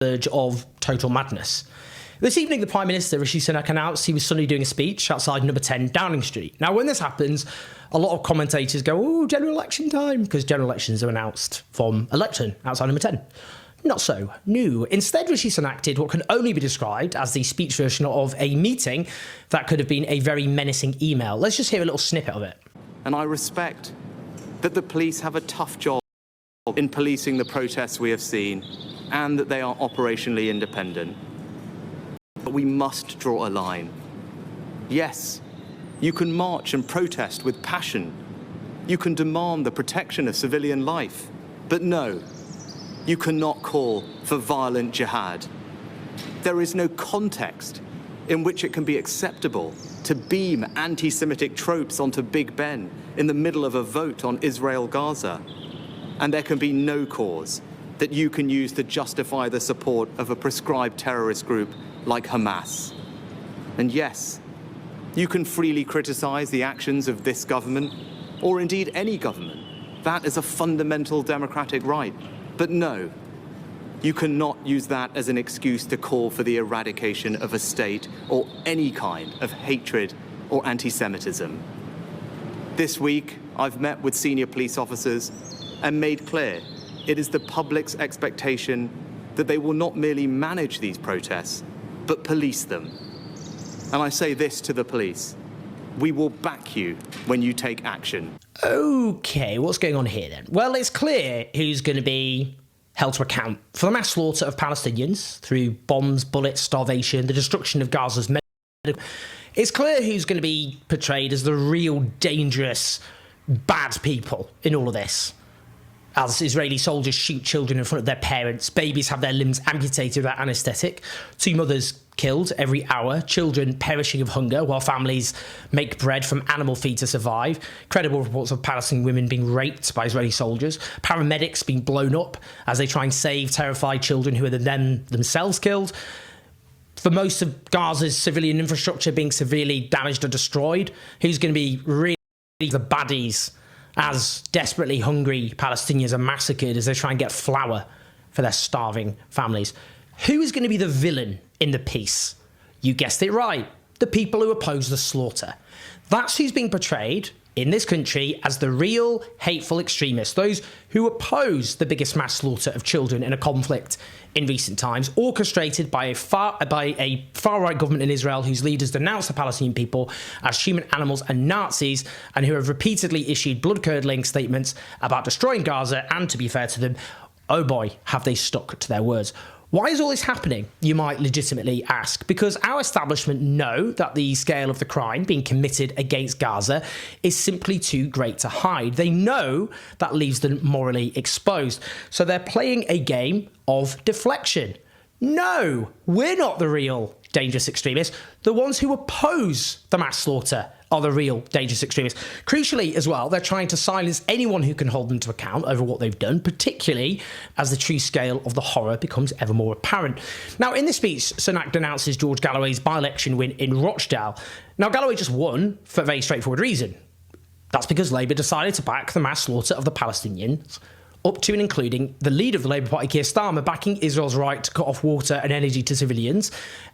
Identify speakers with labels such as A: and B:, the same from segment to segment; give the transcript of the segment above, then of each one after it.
A: verge of total madness. This evening, the Prime Minister, Rishi Sunak, announced he was suddenly doing a speech outside number 10 Downing Street. Now, when this happens, a lot of commentators go, oh, general election time, because general elections are announced from election outside number 10. Not so. No. Instead, Rishi Sunak did what can only be described as the speech version of a meeting that could have been a very menacing email. Let's just hear a little snippet of it.
B: And I respect that the police have a tough job in policing the protests we have seen and that they are operationally independent. But we must draw a line. Yes, you can march and protest with passion. You can demand the protection of civilian life. But no, you cannot call for violent jihad. There is no context in which it can be acceptable to beam anti-Semitic tropes onto Big Ben in the middle of a vote on Israel-Gaza. And there can be no cause that you can use to justify the support of a prescribed terrorist group like Hamas. And yes, you can freely criticize the actions of this government, or indeed any government. That is a fundamental democratic right. But no, you cannot use that as an excuse to call for the eradication of a state or any kind of hatred or anti-Semitism. This week, I've met with senior police officers and made clear it is the public's expectation that they will not merely manage these protests, but police them. And I say this to the police: we will back you when you take action.
A: Okay, what's going on here then? Well, it's clear who's going to be held to account for the mass slaughter of Palestinians through bombs, bullets, starvation, the destruction of Gaza's medical. It's clear who's going to be portrayed as the real dangerous, bad people in all of this. As Israeli soldiers shoot children in front of their parents, babies have their limbs amputated without anaesthetic, 2 mothers killed every hour, children perishing of hunger while families make bread from animal feed to survive, credible reports of Palestinian women being raped by Israeli soldiers, paramedics being blown up as they try and save terrified children who are then themselves killed, for most of Gaza's civilian infrastructure being severely damaged or destroyed. Who's going to be really the baddies as desperately hungry Palestinians are massacred as they try and get flour for their starving families? Who is going to be the villain in the piece? You guessed it right, the people who oppose the slaughter. That's who's being portrayed in this country as the real hateful extremists, those who oppose the biggest mass slaughter of children in a conflict in recent times, orchestrated by a far-right government in Israel whose leaders denounce the Palestinian people as human animals and Nazis, and who have repeatedly issued blood-curdling statements about destroying Gaza, and to be fair to them, oh boy, have they stuck to their words. Why is all this happening, you might legitimately ask? Because our establishment know that the scale of the crime being committed against Gaza is simply too great to hide. They know that leaves them morally exposed. So they're playing a game of deflection. No, we're not the real dangerous extremists. The ones who oppose the mass slaughter are the real dangerous extremists. Crucially as well, they're trying to silence anyone who can hold them to account over what they've done, particularly as the true scale of the horror becomes ever more apparent. Now, in this speech, Sunak denounces George Galloway's by-election win in Rochdale. Now, Galloway just won for a very straightforward reason. That's because Labour decided to back the mass slaughter of the Palestinians, up to and including the leader of the Labour Party, Keir Starmer, backing Israel's right to cut off water and energy to civilians,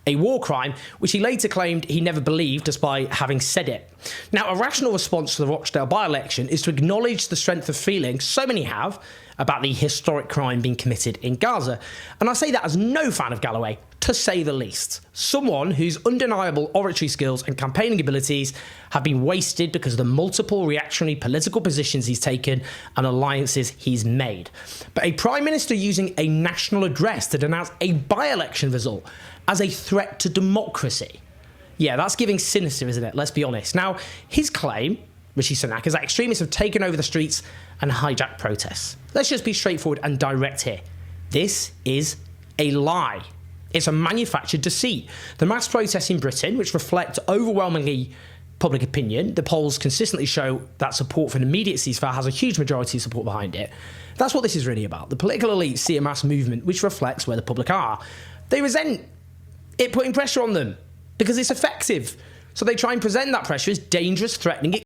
A: a war crime which he later claimed he never believed despite having said it. Now, a rational response to the Rochdale by-election is to acknowledge the strength of feeling so many have about the historic crime being committed in Gaza. And I say that as no fan of Galloway, to say the least. Someone whose undeniable oratory skills and campaigning abilities have been wasted because of the multiple reactionary political positions he's taken and alliances he's made. But a Prime Minister using a national address to denounce a by-election result as a threat to democracy. Yeah, that's giving Sinister, isn't it? Let's be honest. Now, his claim, Rishi Sunak, is that extremists have taken over the streets and hijacked protests. Let's just be straightforward and direct here. This is a lie. It's a manufactured deceit. The mass protests in Britain, which reflect overwhelmingly public opinion, the polls consistently show that support for an immediate ceasefire has a huge majority of support behind it. That's what this is really about. The political elite see a mass movement which reflects where the public are. They resent it putting pressure on them because it's effective. So they try and present that pressure as dangerous, threatening,